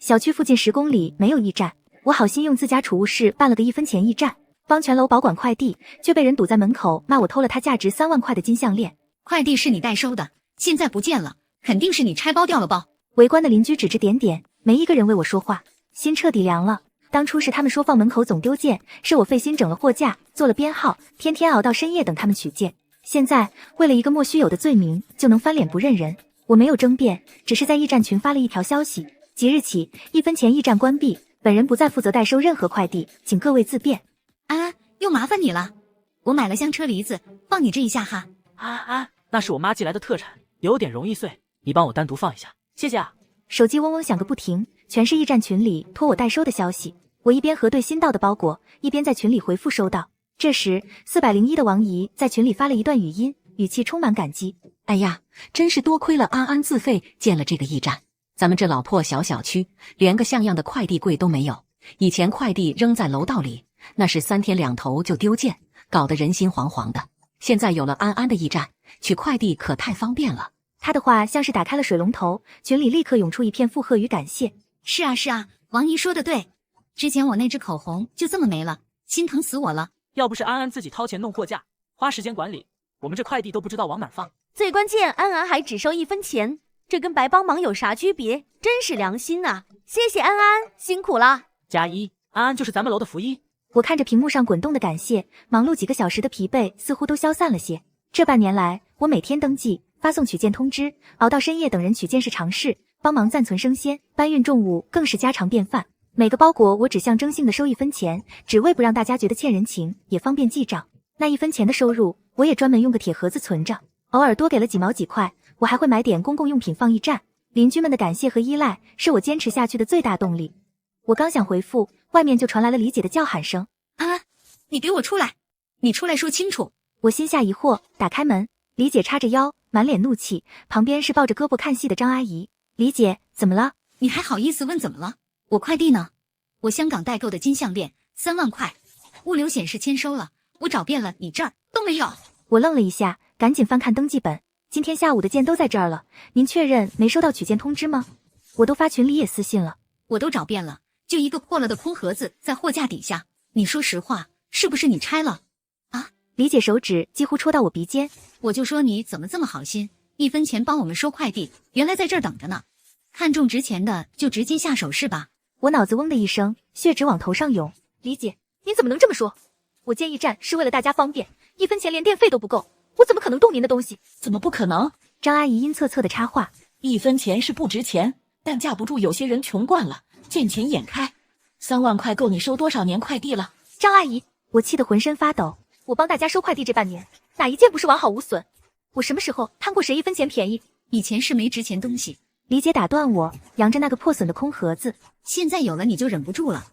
小区附近10公里没有驿站，我好心用自家储物室办了个1分钱驿站，帮全楼保管快递，却被人堵在门口骂我偷了他价值3万块的金项链。快递是你代收的，现在不见了，肯定是你拆包掉了包。围观的邻居指指点点，没一个人为我说话，心彻底凉了。当初是他们说放门口总丢件，是我费心整了货架，做了编号，天天熬到深夜等他们取件。现在为了一个莫须有的罪名就能翻脸不认人，我没有争辩，只是在驿站群发了一条消息，即日起1分钱驿站关闭，本人不再负责代收任何快递，请各位自便。安，又麻烦你了，我买了箱车厘子，放你这一下哈。那是我妈寄来的特产，有点容易碎，你帮我单独放一下，谢谢啊。手机嗡嗡响个不停，全是驿站群里托我代收的消息。我一边核对新到的包裹，一边在群里回复收到。这时401的王姨在群里发了一段语音，语气充满感激。哎呀，真是多亏了安安自费建了这个驿站，咱们这老破小区连个像样的快递柜都没有，以前快递扔在楼道里，那是3天2头就丢件，搞得人心惶惶的。现在有了安安的驿站，取快递可太方便了。他的话像是打开了水龙头，群里立刻涌出一片附和与感谢。是啊，王姨说的对，之前我那支口红就这么没了，心疼死我了。要不是安安自己掏钱弄货架，花时间管理，我们这快递都不知道往哪放。最关键，安安还只收1分钱，这跟白帮忙有啥区别？真是良心啊！谢谢安安，辛苦了。加1，安安就是咱们楼的福音。我看着屏幕上滚动的感谢，忙碌几个小时的疲惫似乎都消散了些。这半年来，我每天登记、发送取件通知，熬到深夜等人取件是常事，帮忙暂存生鲜、搬运重物更是家常便饭。每个包裹我只象征性的收1分钱，只为不让大家觉得欠人情，也方便记账。那1分钱的收入，我也专门用个铁盒子存着，偶尔多给了几毛几块，我还会买点公共用品放驿站。邻居们的感谢和依赖是我坚持下去的最大动力。我刚想回复，外面就传来了李姐的叫喊声：“安，你给我出来！你出来说清楚！”我心下疑惑，打开门，李姐叉着腰，满脸怒气，旁边是抱着胳膊看戏的张阿姨。李姐，怎么了？你还好意思问怎么了？我快递呢？我香港代购的金项链3万块，物流显示签收了，我找遍了你这儿都没有。我愣了一下，赶紧翻看登记本，今天下午的件都在这儿了，您确认没收到取件通知吗？我都发群里也私信了，我都找遍了，就一个破了的空盒子在货架底下，你说实话，是不是你拆了？啊？李姐手指几乎戳到我鼻尖，我就说你怎么这么好心，1分钱帮我们收快递，原来在这儿等着呢。看中值钱的就直接下手是吧？我脑子嗡的一声，血脂往头上涌。李姐，您怎么能这么说？我建驿站是为了大家方便，1分钱连电费都不够，我怎么可能动您的东西？怎么不可能？张阿姨阴恻恻的插话，1分钱是不值钱，但架不住有些人穷惯了，见钱眼开。3万块够你收多少年快递了？张阿姨，我气得浑身发抖。我帮大家收快递这半年，哪一件不是完好无损？我什么时候贪过谁1分钱便宜？以前是没值钱东西。李姐打断我，扬着那个破损的空盒子。现在有了你就忍不住了，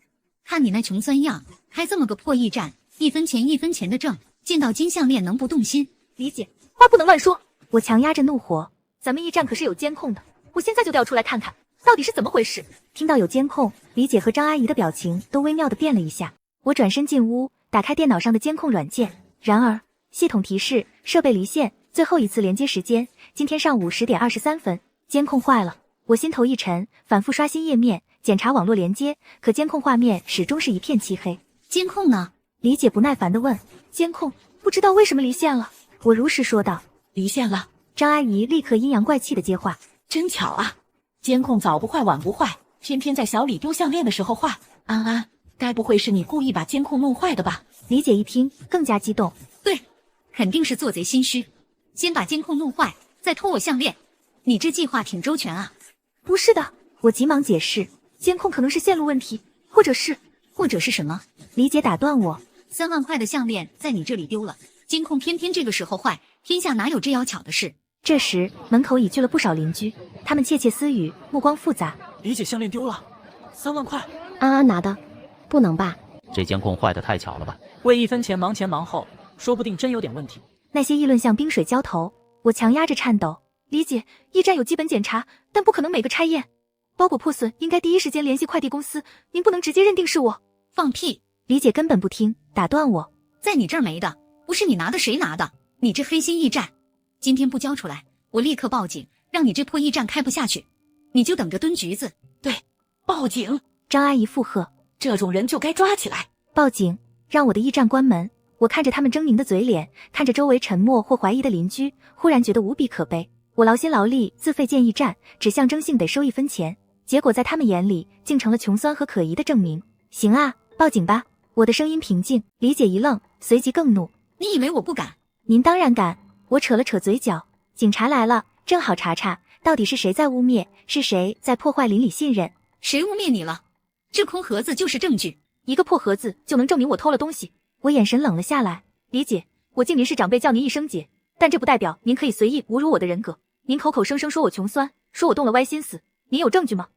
看你那穷酸样，开这么个破驿站，1分钱1分钱的挣，见到金项链能不动心？李姐，话不能乱说。我强压着怒火，咱们驿站可是有监控的，我现在就调出来看看，到底是怎么回事。听到有监控，李姐和张阿姨的表情都微妙的变了一下。我转身进屋，打开电脑上的监控软件，然而系统提示设备离线，最后一次连接时间今天上午10点23分，监控坏了。我心头一沉，反复刷新页面，检查网络连接，可监控画面始终是一片漆黑。监控呢？李姐不耐烦地问。监控不知道为什么离线了。我如实说道。离线了。张阿姨立刻阴阳怪气地接话。真巧啊，监控早不坏晚不坏，偏偏在小李丢项链的时候坏。安安，该不会是你故意把监控弄坏的吧？李姐一听更加激动。对，肯定是做贼心虚，先把监控弄坏，再偷我项链。你这计划挺周全啊。不是的，我急忙解释，监控可能是线路问题，或者是什么？李姐打断我，3万块的项链在你这里丢了，监控偏偏这个时候坏，天下哪有这妖巧的事？这时门口已聚了不少邻居，他们窃窃私语，目光复杂。李姐项链丢了，3万块，安安拿的，不能吧？这监控坏得太巧了吧？为1分钱忙前忙后，说不定真有点问题。那些议论像冰水浇头，我强压着颤抖。李姐，驿站有基本检查，但不可能每个拆验。包裹破损应该第一时间联系快递公司，您不能直接认定是我。放屁！李姐根本不听，打断我。在你这儿没的，不是你拿的谁拿的？你这黑心驿站，今天不交出来，我立刻报警，让你这破驿站开不下去。你就等着蹲局子。对，报警！张阿姨附和。这种人就该抓起来。报警，让我的驿站关门。我看着他们狰狞的嘴脸，看着周围沉默或怀疑的邻居，忽然觉得无比可悲。我劳心劳力自费建驿站，只象征性得收1分钱，结果在他们眼里竟成了穷酸和可疑的证明。行啊，报警吧。我的声音平静，李姐一愣，随即更怒。你以为我不敢？您当然敢。我扯了扯嘴角。警察来了，正好查查到底是谁在污蔑，是谁在破坏邻里信任。谁污蔑你了？这空盒子就是证据。一个破盒子就能证明我偷了东西？我眼神冷了下来。李姐，我敬您是长辈，叫您一声姐，但这不代表您可以随意侮辱我的人格。您口口声声说我穷酸，说我动了歪心思，您有证据吗？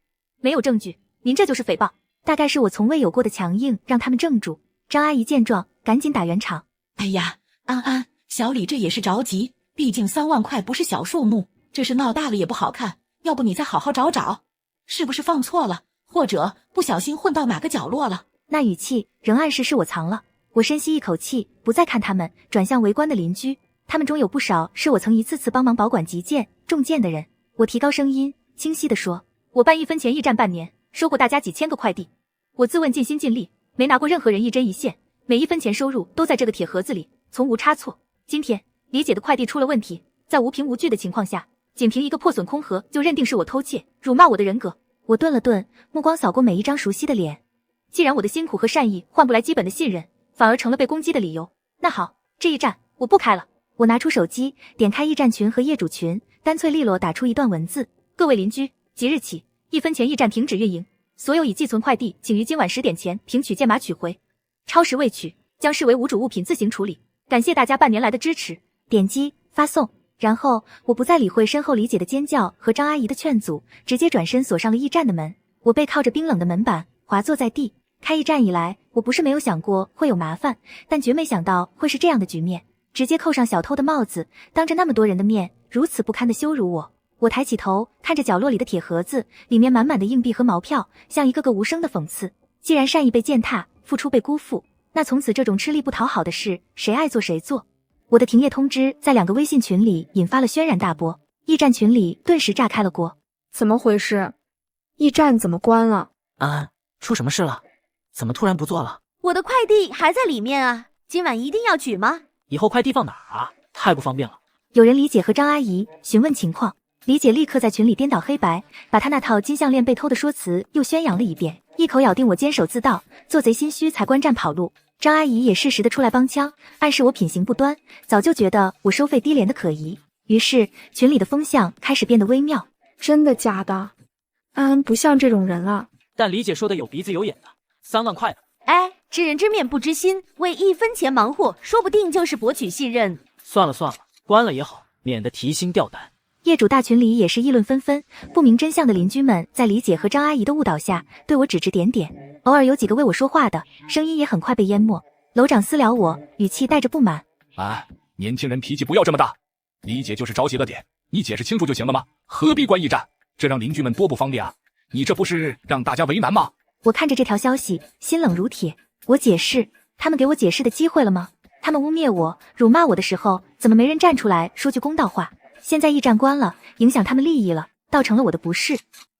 没有证据，您这就是诽谤。大概是我从未有过的强硬让他们怔住。张阿姨见状，赶紧打圆场。哎呀，安安，小李这也是着急，毕竟3万块不是小数目，这事闹大了也不好看。要不你再好好找找，是不是放错了，或者不小心混到哪个角落了？那语气仍暗示是我藏了。我深吸一口气，不再看他们，转向围观的邻居。他们中有不少是我曾一次次帮忙保管急件、重件的人。我提高声音，清晰地说：我办1分钱驿站半年，收过大家几千个快递。我自问尽心尽力，没拿过任何人一针一线，每1分钱收入都在这个铁盒子里，从无差错。今天李姐的快递出了问题，在无凭无据的情况下，仅凭一个破损空盒就认定是我偷窃，辱骂我的人格。我顿了顿，目光扫过每一张熟悉的脸。既然我的辛苦和善意换不来基本的信任，反而成了被攻击的理由，那好，这一站我不开了。我拿出手机，点开驿站群和业主群，干脆利落打出一段文字：各位邻居，即日起1分钱驿站停止运营，所有已寄存快递请于今晚10点前凭取件码取回，超时未取将视为无主物品自行处理。感谢大家半年来的支持。点击发送。然后我不再理会身后李姐的尖叫和张阿姨的劝阻，直接转身锁上了驿站的门。我背靠着冰冷的门板，滑坐在地。开驿站以来，我不是没有想过会有麻烦，但绝没想到会是这样的局面。直接扣上小偷的帽子，当着那么多人的面，如此不堪的羞辱我。我抬起头，看着角落里的铁盒子，里面满满的硬币和毛票，像一个个无声的讽刺。既然善意被践踏，付出被辜负，那从此这种吃力不讨好的事，谁爱做谁做。我的停业通知在2个微信群里引发了轩然大波，驿站群里顿时炸开了锅。怎么回事？驿站怎么关了？安安，出什么事了？怎么突然不做了？我的快递还在里面啊，今晚一定要取吗？以后快递放哪儿啊？太不方便了。有人李姐和张阿姨询问情况，李姐立刻在群里颠倒黑白，把她那套金项链被偷的说辞又宣扬了一遍，一口咬定我监守自盗，做贼心虚才关站跑路。张阿姨也适时的出来帮腔，暗示我品行不端，早就觉得我收费低廉的可疑。于是群里的风向开始变得微妙。真的假的？安安不像这种人啊。但李姐说的有鼻子有眼的，3万块呢。哎，知人知面不知心，为1分钱忙活，说不定就是博取信任。算了算了，关了也好，免得提心吊胆。业主大群里也是议论纷纷，不明真相的邻居们在李姐和张阿姨的误导下，对我指指点点，偶尔有几个为我说话的声音也很快被淹没。楼长私聊我，语气带着不满：年轻人脾气不要这么大，李姐就是着急了点，你解释清楚就行了吗？何必关驿站？这让邻居们多不方便啊！你这不是让大家为难吗？我看着这条消息，心冷如铁。我解释，他们给我解释的机会了吗？他们污蔑我、辱骂我的时候，怎么没人站出来说句公道话？现在驿站关了，影响他们利益了，造成了我的不适。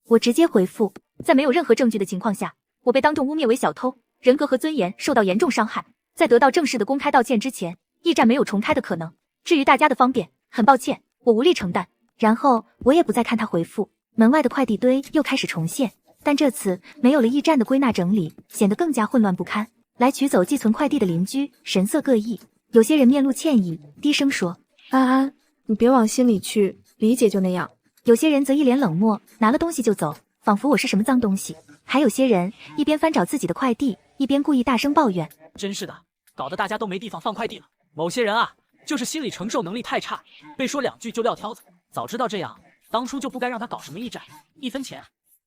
我直接回复，在没有任何证据的情况下，我被当众污蔑为小偷，人格和尊严受到严重伤害。在得到正式的公开道歉之前，驿站没有重开的可能。至于大家的方便，很抱歉，我无力承担。然后我也不再看他回复，门外的快递堆又开始重现。但这次没有了驿站的归纳整理，显得更加混乱不堪。来取走寄存快递的邻居神色各异，有些人面露歉意，低声说：安安，你别往心里去，李姐就那样。有些人则一脸冷漠，拿了东西就走，仿佛我是什么脏东西。还有些人一边翻找自己的快递，一边故意大声抱怨：真是的，搞得大家都没地方放快递了。某些人啊，就是心理承受能力太差，被说2句就撂挑子。早知道这样，当初就不该让他搞什么驿站，1分钱。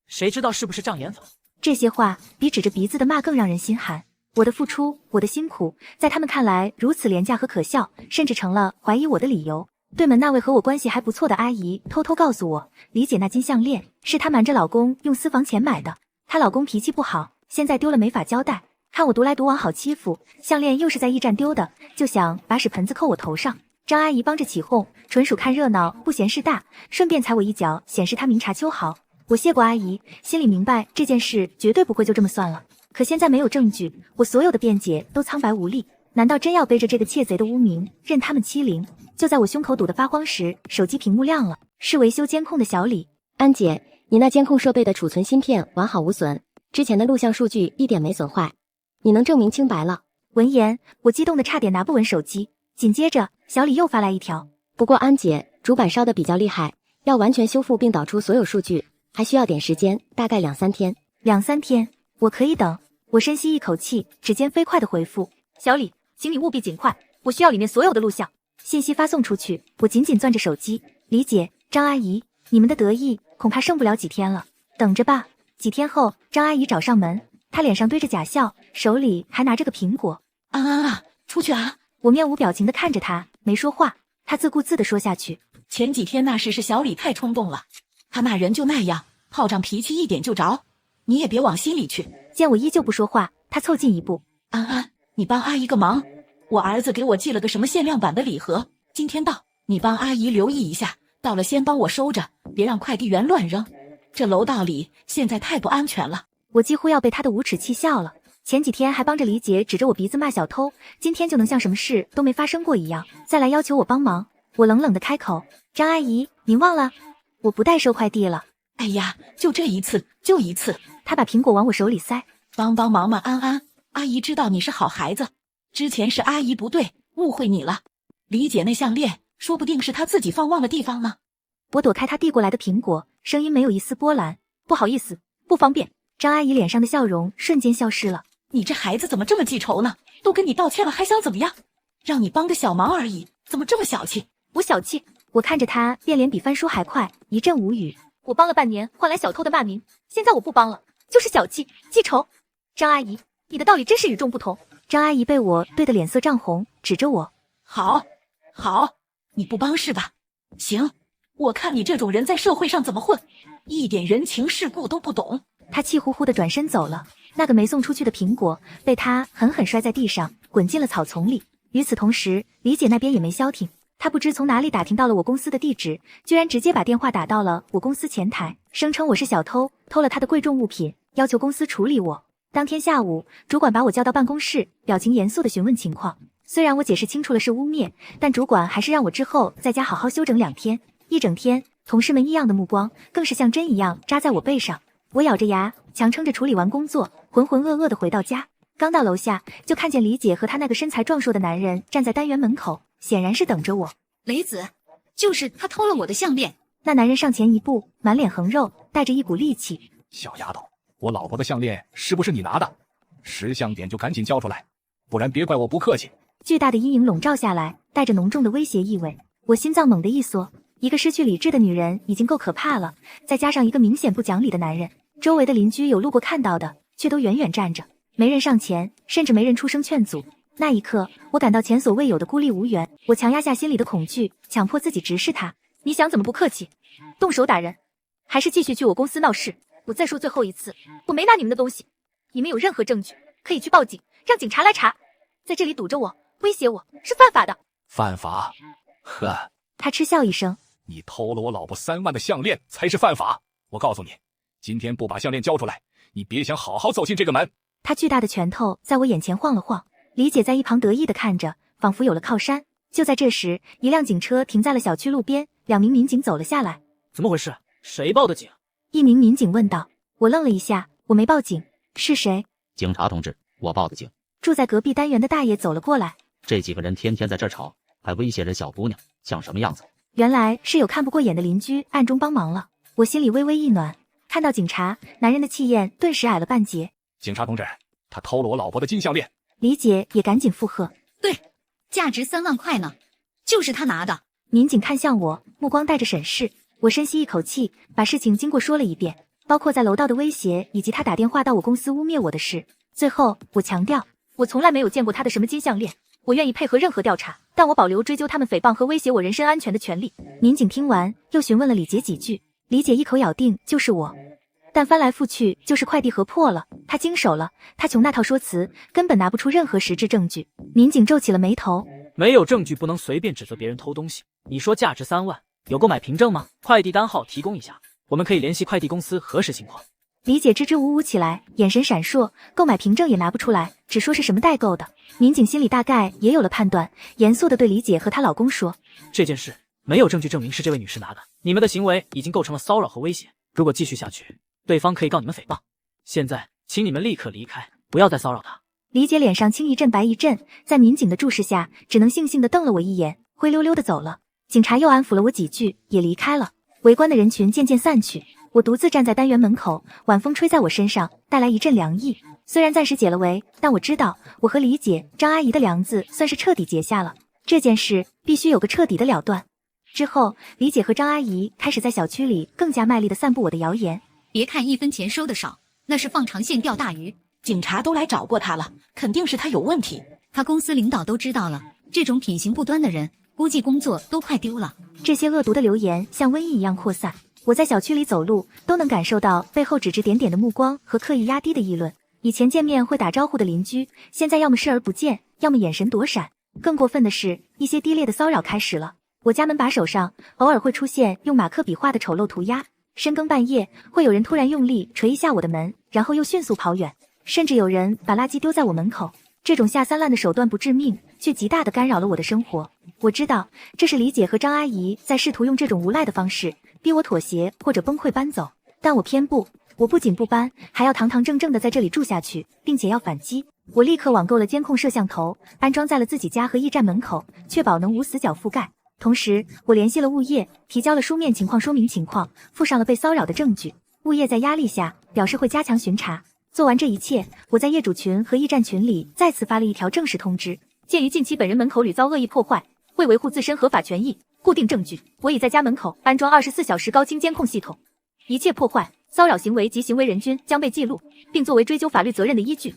谁知道是不是障眼法？这些话比指着鼻子的骂更让人心寒。我的付出，我的辛苦，在他们看来如此廉价和可笑，甚至成了怀疑我的理由。对门那位和我关系还不错的阿姨偷偷告诉我，李姐那金项链是她瞒着老公用私房钱买的。她老公脾气不好，现在丢了没法交代，看我独来独往好欺负，项链又是在驿站丢的，就想把屎盆子扣我头上。张阿姨帮着起哄，纯属看热闹不嫌事大，顺便踩我一脚，显示她明察秋毫。我谢过阿姨，心里明白这件事绝对不会就这么算了。可现在没有证据，我所有的辩解都苍白无力。难道真要背着这个窃贼的污名，任他们欺凌？就在我胸口堵得发慌时，手机屏幕亮了，是维修监控的小李。安姐，你那监控设备的储存芯片完好无损，之前的录像数据一点没损坏，你能证明清白了。闻言，我激动得差点拿不稳手机。紧接着，小李又发来一条：不过安姐，主板烧得比较厉害，要完全修复并导出所有数据，还需要点时间，大概2-3天。2-3天，我可以等。我深吸一口气，指尖飞快地回复：小李，请你务必尽快，我需要里面所有的录像。信息发送出去，我紧紧攥着手机。李姐，张阿姨，你们的得意恐怕剩不了几天了，等着吧。几天后，张阿姨找上门，她脸上堆着假笑，手里还拿着个苹果。安安啊，出去啊！我面无表情地看着她，没说话。她自顾自地说下去：前几天那事是小李太冲动了，他那人就那样，炮仗脾气一点就着，你也别往心里去。见我依旧不说话，她凑近一步：安安，你帮阿姨个忙，我儿子给我寄了个什么限量版的礼盒，今天到，你帮阿姨留意一下，到了先帮我收着，别让快递员乱扔。这楼道里现在太不安全了。我几乎要被他的无耻气笑了。前几天还帮着李姐指着我鼻子骂小偷，今天就能像什么事都没发生过一样，再来要求我帮忙。我冷冷地开口：张阿姨，您忘了，我不代收快递了。哎呀，就这一次，就一次。他把苹果往我手里塞：帮帮忙嘛，安安，阿姨知道你是好孩子，之前是阿姨不对，误会你了。李姐那项链，说不定是她自己放忘了地方呢。我躲开他递过来的苹果，声音没有一丝波澜：不好意思，不方便。张阿姨脸上的笑容瞬间消失了。你这孩子怎么这么记仇呢？都跟你道歉了，还想怎么样？让你帮个小忙而已，怎么这么小气？我小气？我看着他变脸比翻书还快，一阵无语。我帮了半年，换来小偷的骂名，现在我不帮了，就是小气记仇。张阿姨，你的道理真是与众不同。张阿姨被我对得脸色涨红，指着我：好，你不帮是吧？行，我看你这种人在社会上怎么混，一点人情世故都不懂。她气呼呼地转身走了。那个没送出去的苹果被她狠狠摔在地上，滚进了草丛里。与此同时，李姐那边也没消停，她不知从哪里打听到了我公司的地址，居然直接把电话打到了我公司前台，声称我是小偷，偷了她的贵重物品，要求公司处理我。当天下午，主管把我叫到办公室，表情严肃地询问情况。虽然我解释清楚了是污蔑，但主管还是让我之后在家好好休整2天。一整天，同事们异样的目光更是像针一样扎在我背上。我咬着牙，强撑着处理完工作，浑浑噩噩地回到家。刚到楼下，就看见李姐和她那个身材壮硕的男人站在单元门口，显然是等着我。雷子，就是他偷了我的项链。那男人上前一步，满脸横肉，带着一股戾气。小丫头，我老婆的项链是不是你拿的？识相点就赶紧交出来，不然别怪我不客气。巨大的阴影笼罩下来，带着浓重的威胁意味。我心脏猛地一缩，一个失去理智的女人已经够可怕了，再加上一个明显不讲理的男人。周围的邻居有路过看到的，却都远远站着，没人上前，甚至没人出声劝阻。那一刻，我感到前所未有的孤立无援。我强压下心里的恐惧，强迫自己直视他。你想怎么不客气？动手打人，还是继续去我公司闹事？我再说最后一次，我没拿你们的东西。你们有任何证据，可以去报警，让警察来查。在这里堵着我，威胁我是犯法的。犯法？呵。他嗤笑一声：你偷了我老婆3万的项链才是犯法。我告诉你，今天不把项链交出来，你别想好好走进这个门。他巨大的拳头在我眼前晃了晃，李姐在一旁得意地看着，仿佛有了靠山。就在这时，一辆警车停在了小区路边，2名民警走了下来。怎么回事？谁报的警？一名民警问道。我愣了一下，我没报警。是谁？警察同志，我报的警。住在隔壁单元的大爷走了过来。这几个人天天在这吵，还威胁着小姑娘，像什么样子？原来是有看不过眼的邻居暗中帮忙了。我心里微微一暖，看到警察，男人的气焰顿时矮了半截。警察同志，他偷了我老婆的金项链。李姐也赶紧附和。对，价值3万块呢，就是他拿的。民警看向我，目光带着审视。我深吸一口气，把事情经过说了一遍，包括在楼道的威胁，以及他打电话到我公司污蔑我的事。最后，我强调，我从来没有见过他的什么金项链，我愿意配合任何调查，但我保留追究他们诽谤和威胁我人身安全的权利。民警听完，又询问了李杰几句，李姐一口咬定就是我。但翻来覆去就是快递盒破了，他经手了，他穷那套说辞根本拿不出任何实质证据。民警皱起了眉头，没有证据不能随便指责别人偷东西。你说价值3万，有购买凭证吗？快递单号提供一下。我们可以联系快递公司核实情况。李姐支支吾吾起来，眼神闪烁，购买凭证也拿不出来，只说是什么代购的。民警心里大概也有了判断，严肃地对李姐和她老公说：这件事没有证据证明是这位女士拿的，你们的行为已经构成了骚扰和威胁，如果继续下去，对方可以告你们诽谤。现在请你们立刻离开，不要再骚扰她。李姐脸上青一阵白一阵，在民警的注视下，只能悻悻地瞪了我一眼，灰溜溜地走了。警察又安抚了我几句，也离开了。围观的人群渐渐散去，我独自站在单元门口，晚风吹在我身上，带来一阵凉意。虽然暂时解了围，但我知道我和李姐、张阿姨的梁子算是彻底结下了。这件事必须有个彻底的了断。之后，李姐和张阿姨开始在小区里更加卖力地散布我的谣言。别看1分钱收的少，那是放长线钓大鱼。警察都来找过他了，肯定是他有问题。他公司领导都知道了，这种品行不端的人，估计工作都快丢了。这些恶毒的流言像瘟疫一样扩散。我在小区里走路，都能感受到背后指指点点的目光和刻意压低的议论。以前见面会打招呼的邻居，现在要么视而不见，要么眼神躲闪。更过分的是，一些低劣的骚扰开始了。我家门把手上偶尔会出现用马克笔画的丑陋涂鸦，深更半夜会有人突然用力捶一下我的门，然后又迅速跑远。甚至有人把垃圾丢在我门口。这种下三滥的手段不致命，却极大地干扰了我的生活。我知道这是李姐和张阿姨在试图用这种无赖的方式逼我妥协或者崩溃搬走，但我偏不。我不仅不搬，还要堂堂正正地在这里住下去，并且要反击。我立刻网购了监控摄像头，安装在了自己家和驿站门口，确保能无死角覆盖。同时，我联系了物业，提交了书面情况说明情况，附上了被骚扰的证据。物业在压力下表示会加强巡查。做完这一切，我在业主群和驿站群里再次发了一条正式通知：鉴于近期本人门口屡遭恶意破坏，为维护自身合法权益，固定证据，我已在家门口安装24小时高清监控系统，一切破坏、骚扰行为及行为人均将被记录，并作为追究法律责任的依据。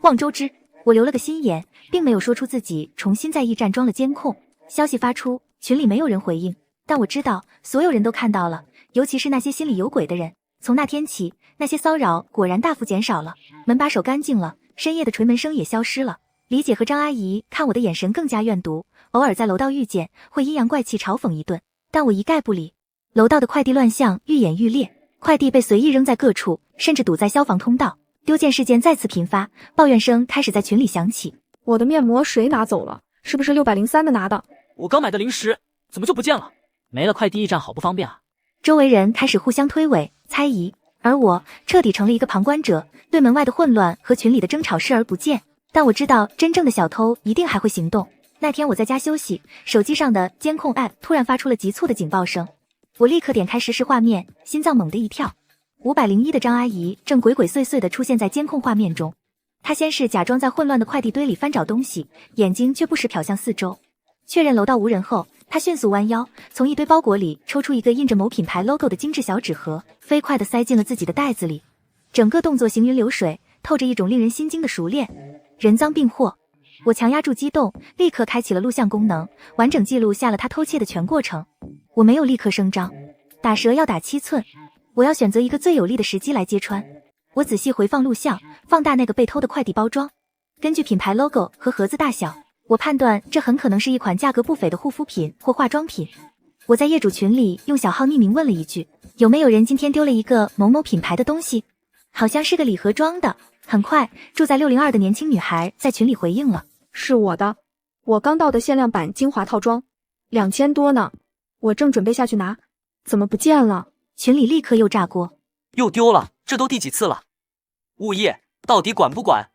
望周知。我留了个心眼，并没有说出自己重新在驿站装了监控。消息发出，群里没有人回应，但我知道所有人都看到了，尤其是那些心里有鬼的人。从那天起，那些骚扰果然大幅减少了，门把手干净了，深夜的捶门声也消失了。李姐和张阿姨看我的眼神更加怨毒，偶尔在楼道遇见，会阴阳怪气嘲讽一顿，但我一概不理。楼道的快递乱象愈演愈烈，快递被随意扔在各处，甚至堵在消防通道，丢件事件再次频发，抱怨声开始在群里响起。我的面膜谁拿走了？是不是603的拿的？我刚买的零食怎么就不见了？没了快递驿站好不方便啊！周围人开始互相推诿、猜疑，而我彻底成了一个旁观者，对门外的混乱和群里的争吵视而不见。但我知道真正的小偷一定还会行动。那天我在家休息，手机上的监控 App 突然发出了急促的警报声，我立刻点开实时画面，心脏猛地一跳。501的张阿姨正鬼鬼祟祟地出现在监控画面中。她先是假装在混乱的快递堆里翻找东西，眼睛却不时瞟向四周。确认楼道无人后，她迅速弯腰，从一堆包裹里抽出一个印着某品牌 logo 的精致小纸盒，飞快地塞进了自己的袋子里。整个动作行云流水，透着一种令人心惊的熟练。人赃并获。我强压住激动，立刻开启了录像功能，完整记录下了他偷窃的全过程。我没有立刻声张，打蛇要打7寸，我要选择一个最有利的时机来揭穿。我仔细回放录像，放大那个被偷的快递包装，根据品牌 logo 和盒子大小，我判断这很可能是一款价格不菲的护肤品或化妆品。我在业主群里用小号匿名问了一句，有没有人今天丢了一个某某品牌的东西？好像是个礼盒装的。很快，住在602的年轻女孩在群里回应了，是我的，我刚到的限量版精华套装，2000多呢，我正准备下去拿，怎么不见了？群里立刻又炸锅，又丢了，这都第几次了？物业到底管不管？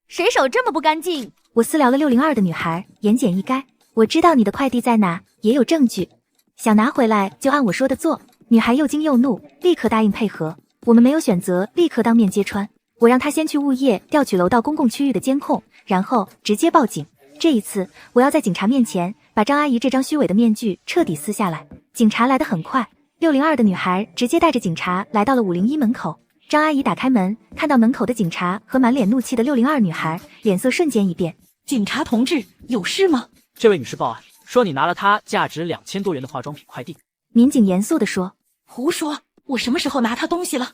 谁手这么不干净？我私聊了602的女孩，言简意赅，我知道你的快递在哪，也有证据，想拿回来就按我说的做。女孩又惊又怒，立刻答应配合。我们没有选择立刻当面揭穿，我让她先去物业调取楼道公共区域的监控，然后直接报警。这一次，我要在警察面前把张阿姨这张虚伪的面具彻底撕下来。警察来得很快，602的女孩直接带着警察来到了501门口。张阿姨打开门，看到门口的警察和满脸怒气的602女孩，脸色瞬间一变。警察同志，有事吗？这位女士报案说你拿了她价值2000多元的化妆品快递。民警严肃地说，胡说，我什么时候拿他东西了？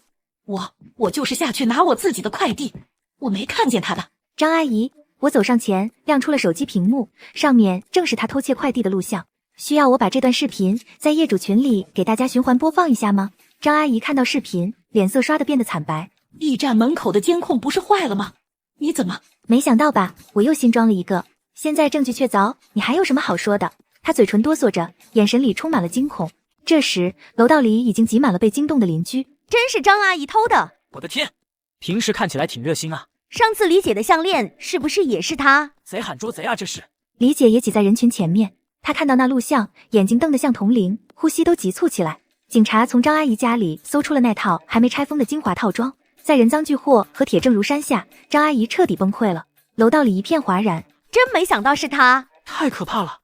我就是下去拿我自己的快递，我没看见他的。张阿姨，我走上前亮出了手机屏幕，上面正是他偷窃快递的录像。需要我把这段视频在业主群里给大家循环播放一下吗？张阿姨看到视频，脸色刷得变得惨白。驿站门口的监控不是坏了吗？你怎么……没想到吧，我又新装了一个，现在证据确凿，你还有什么好说的？他嘴唇哆嗦着，眼神里充满了惊恐。这时，楼道里已经挤满了被惊动的邻居。真是张阿姨偷的！我的天，平时看起来挺热心啊。上次李姐的项链是不是也是她？贼喊捉贼啊，这是！李姐也挤在人群前面，她看到那录像，眼睛瞪得像铜铃，呼吸都急促起来。警察从张阿姨家里搜出了那套还没拆封的精华套装，在人赃俱获和铁证如山下，张阿姨彻底崩溃了。楼道里一片哗然，真没想到是她，太可怕了！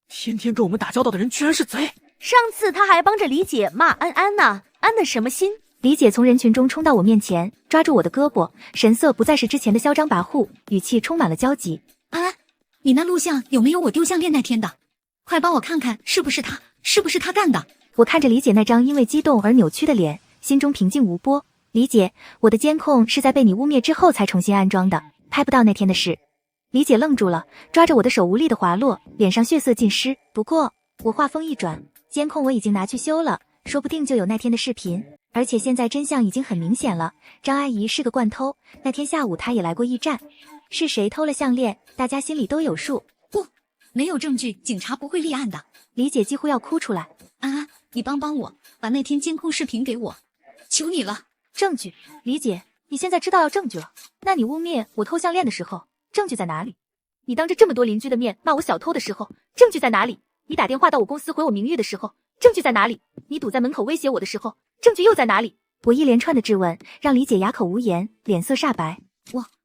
天天跟我们打交道的人居然是贼！上次她还帮着李姐骂安安呢，安的什么心？李姐从人群中冲到我面前，抓住我的胳膊，神色不再是之前的嚣张跋扈，语气充满了焦急。安安，你那录像有没有我丢项链那天的？快帮我看看是不是他干的？我看着李姐那张因为激动而扭曲的脸，心中平静无波。李姐，我的监控是在被你污蔑之后才重新安装的，拍不到那天的事。李姐愣住了，抓着我的手无力的滑落，脸上血色尽失。不过我话锋一转，监控我已经拿去修了，说不定就有那天的视频。而且现在真相已经很明显了，张阿姨是个惯偷，那天下午她也来过驿站。是谁偷了项链，大家心里都有数。不，没有证据，警察不会立案的。李姐几乎要哭出来。安安，你帮我，把那天监控视频给我，求你了。证据？李姐，你现在知道要证据了？那你污蔑我偷项链的时候，证据在哪里？你当着这么多邻居的面骂我小偷的时候，证据在哪里？你打电话到我公司毁我名誉的时候，证据在哪里？你堵在门口威胁我的时候，证据又在哪里？我一连串的质问让李姐哑口无言，脸色煞白。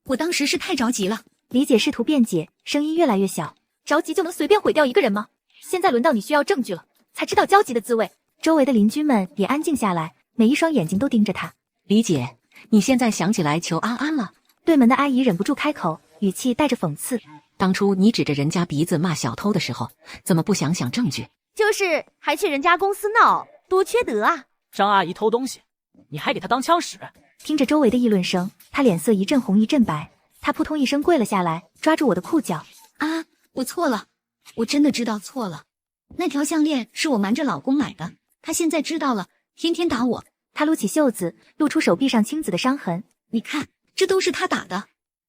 我当时是太着急了。李姐试图辩解，声音越来越小。着急就能随便毁掉一个人吗？现在轮到你需要证据了，才知道焦急的滋味。周围的邻居们也安静下来，每一双眼睛都盯着她。李姐，你现在想起来求安安了？对门的阿姨忍不住开口，语气带着讽刺。当初你指着人家鼻子骂小偷的时候，怎么不想想证据？就是还去人家公司闹，多缺德啊！张阿姨偷东西，你还给她当枪使？听着周围的议论声，她脸色一阵红一阵白，她扑通一声跪了下来，抓住我的裤脚。啊，我错了，我真的知道错了。那条项链是我瞒着老公买的，他现在知道了，天天打我。她撸起袖子，露出手臂上青紫的伤痕。你看，这都是他打的。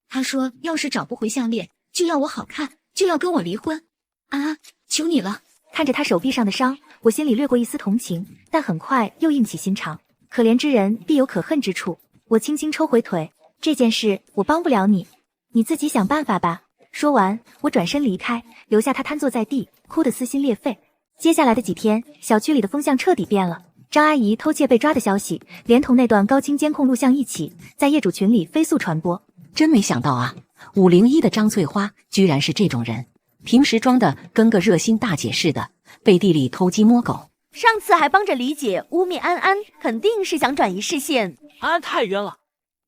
他说要是找不回项链，就要我好看，就要跟我离婚。啊，求你了。看着他手臂上的伤，我心里掠过一丝同情，但很快又硬起心肠。可怜之人必有可恨之处。我轻轻抽回腿，这件事我帮不了你，你自己想办法吧。说完，我转身离开，留下他瘫坐在地，哭得撕心裂肺。接下来的几天，小区里的风向彻底变了。张阿姨偷窃被抓的消息，连同那段高清监控录像一起，在业主群里飞速传播。真没想到啊，501的张翠花居然是这种人，平时装的跟个热心大姐似的，背地里偷鸡摸狗。上次还帮着李姐污蔑安安，肯定是想转移视线。安安太冤了，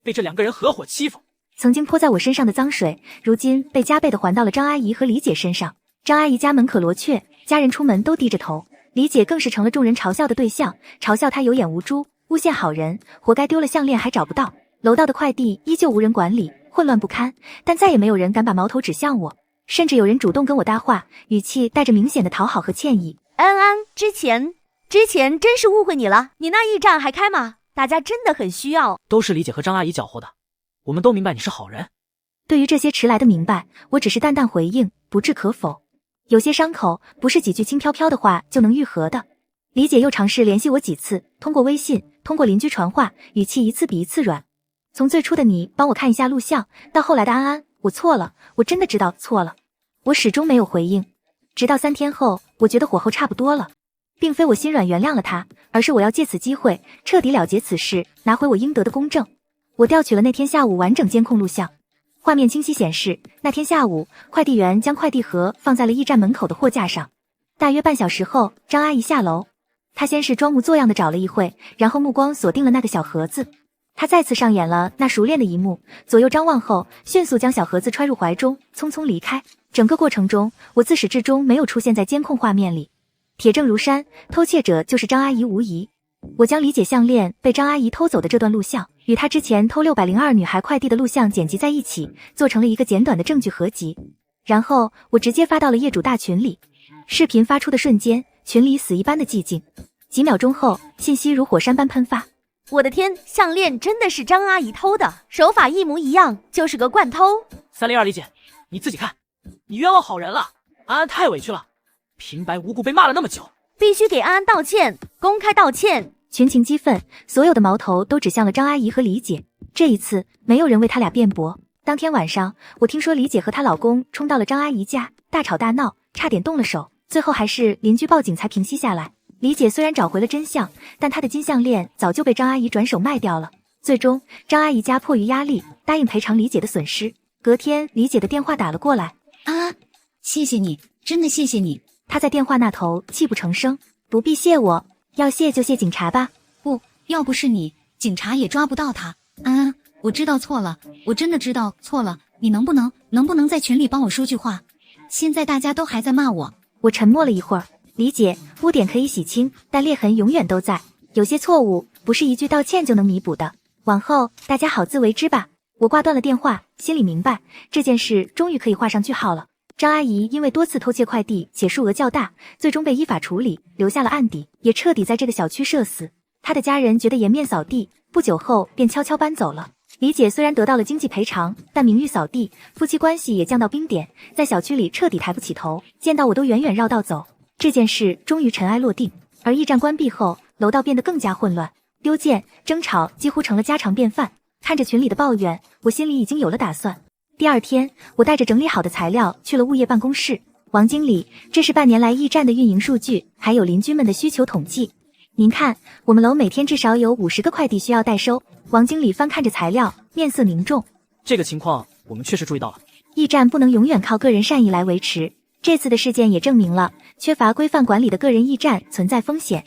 被这两个人合伙欺负。曾经泼在我身上的脏水，如今被加倍的还到了张阿姨和李姐身上。张阿姨家门可罗雀，家人出门都低着头，李姐更是成了众人嘲笑的对象，嘲笑她有眼无珠，诬陷好人，活该丢了项链还找不到。楼道的快递依旧无人管理，混乱不堪，但再也没有人敢把矛头指向我，甚至有人主动跟我搭话，语气带着明显的讨好和歉意。安安，之前真是误会你了，你那驿站还开吗？大家真的很需要。都是李姐和张阿姨搅和的，我们都明白你是好人。对于这些迟来的明白，我只是淡淡回应，不置可否。有些伤口不是几句轻飘飘的话就能愈合的。李姐又尝试联系我几次，通过微信，通过邻居传话，语气一次比一次软。从最初的你帮我看一下录像，到后来的安安，我错了，我真的知道错了。我始终没有回应，直到3天后，我觉得火候差不多了。并非我心软原谅了他，而是我要借此机会彻底了结此事，拿回我应得的公正。我调取了那天下午完整监控录像，画面清晰显示，那天下午，快递员将快递盒放在了驿站门口的货架上。大约半小时后，张阿姨下楼，她先是装模作样的找了一会，然后目光锁定了那个小盒子。她再次上演了那熟练的一幕，左右张望后，迅速将小盒子揣入怀中，匆匆离开。整个过程中，我自始至终没有出现在监控画面里。铁证如山，偷窃者就是张阿姨无疑。我将李姐项链被张阿姨偷走的这段录像，与她之前偷602女孩快递的录像剪辑在一起，做成了一个简短的证据合集。然后我直接发到了业主大群里。视频发出的瞬间，群里死一般的寂静。几秒钟后，信息如火山般喷发。我的天，项链真的是张阿姨偷的，手法一模一样，就是个惯偷。302李姐，你自己看，你冤枉好人了，安安太委屈了，平白无故被骂了那么久，必须给安安道歉，公开道歉。群情激愤，所有的矛头都指向了张阿姨和李姐。这一次，没有人为他俩辩驳。当天晚上，我听说李姐和她老公冲到了张阿姨家，大吵大闹，差点动了手，最后还是邻居报警才平息下来。李姐虽然找回了真相，但她的金项链早就被张阿姨转手卖掉了。最终，张阿姨家迫于压力，答应赔偿李姐的损失。隔天，李姐的电话打了过来，安安，谢谢你，真的谢谢你。她在电话那头泣不成声。不必谢我，要谢就谢警察吧。不，要不是你，警察也抓不到他。安安，我知道错了，我真的知道错了。你能不能在群里帮我说句话？现在大家都还在骂我。我沉默了一会儿。李姐，污点可以洗清，但裂痕永远都在。有些错误不是一句道歉就能弥补的，往后大家好自为之吧。我挂断了电话，心里明白这件事终于可以画上句号了。张阿姨因为多次偷窃快递且数额较大，最终被依法处理，留下了案底，也彻底在这个小区社死。她的家人觉得颜面扫地，不久后便悄悄搬走了。李姐虽然得到了经济赔偿，但名誉扫地，夫妻关系也降到冰点，在小区里彻底抬不起头，见到我都远远绕道走。这件事终于尘埃落定，而驿站关闭后，楼道变得更加混乱，丢件、争吵几乎成了家常便饭。看着群里的抱怨，我心里已经有了打算。第二天，我带着整理好的材料去了物业办公室。王经理，这是半年来驿站的运营数据，还有邻居们的需求统计。您看，我们楼每天至少有50个快递需要代收。王经理翻看着材料，面色凝重。这个情况我们确实注意到了。驿站不能永远靠个人善意来维持，这次的事件也证明了缺乏规范管理的个人驿站存在风险。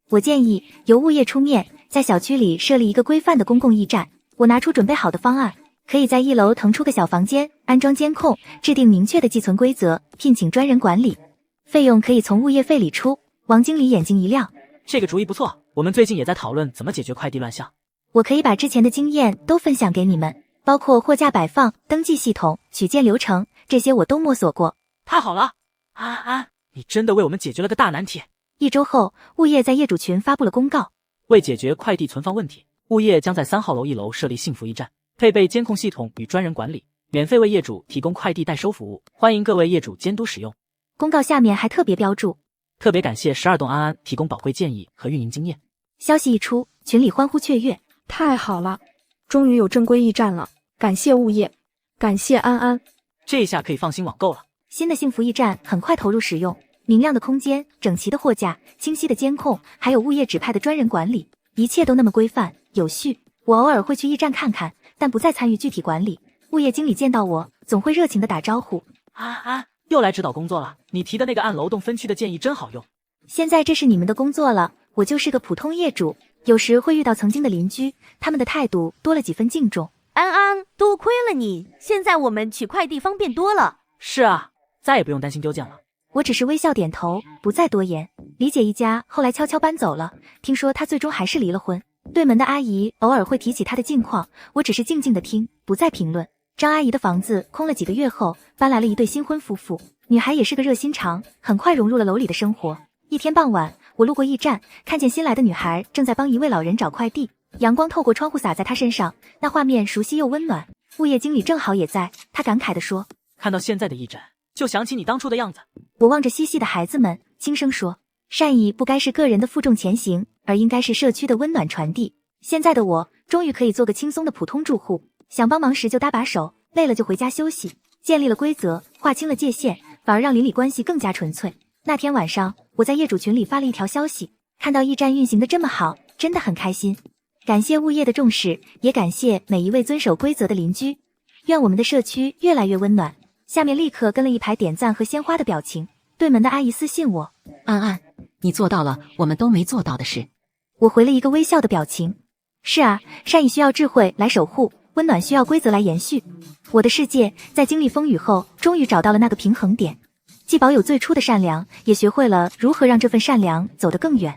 我建议由物业出面，在小区里设立一个规范的公共驿站。我拿出准备好的方案，可以在1楼腾出个小房间，安装监控，制定明确的寄存规则，聘请专人管理，费用可以从物业费里出。王经理眼睛一亮，这个主意不错，我们最近也在讨论怎么解决快递乱象。我可以把之前的经验都分享给你们，包括货架摆放、登记系统、取件流程，这些我都摸索过。太好了，安安，你真的为我们解决了个大难题。1周后，物业在业主群发布了公告，为解决快递存放问题，物业将在3号楼1楼设立幸福驿站，配备监控系统与专人管理，免费为业主提供快递代收服务，欢迎各位业主监督使用。公告下面还特别标注，特别感谢12栋安安提供宝贵建议和运营经验。消息一出，群里欢呼雀跃。太好了，终于有正规驿站了，感谢物业，感谢安安。这下可以放心网购了。新的幸福驿站很快投入使用，明亮的空间、整齐的货架、清晰的监控，还有物业指派的专人管理，一切都那么规范有序。我偶尔会去驿站看看，但不再参与具体管理。物业经理见到我，总会热情地打招呼。安安，又来指导工作了，你提的那个按楼栋分区的建议真好用。现在这是你们的工作了，我就是个普通业主，有时会遇到曾经的邻居，他们的态度多了几分敬重。安安，多亏了你，现在我们取快递方便多了。是啊，再也不用担心丢件了。我只是微笑点头，不再多言。李姐一家后来悄悄搬走了，听说她最终还是离了婚。对门的阿姨偶尔会提起她的近况，我只是静静的听，不再评论。张阿姨的房子空了几个月后，搬来了一对新婚夫妇，女孩也是个热心肠，很快融入了楼里的生活。一天傍晚，我路过驿站，看见新来的女孩正在帮一位老人找快递，阳光透过窗户洒在她身上，那画面熟悉又温暖。物业经理正好也在，他感慨地说，看到现在的驿站，就想起你当初的样子。我望着嬉戏的孩子们，轻声说，善意不该是个人的负重前行，而应该是社区的温暖传递。现在的我终于可以做个轻松的普通住户，想帮忙时就搭把手，累了就回家休息。建立了规则，划清了界限，反而让邻里关系更加纯粹。那天晚上，我在业主群里发了一条消息，看到驿站运行的这么好，真的很开心。感谢物业的重视，也感谢每一位遵守规则的邻居。愿我们的社区越来越温暖。下面立刻跟了一排点赞和鲜花的表情。对门的阿姨私信我，安安，你做到了我们都没做到的事。我回了一个微笑的表情。是啊，善意需要智慧来守护，温暖需要规则来延续。我的世界在经历风雨后，终于找到了那个平衡点，既保有最初的善良，也学会了如何让这份善良走得更远。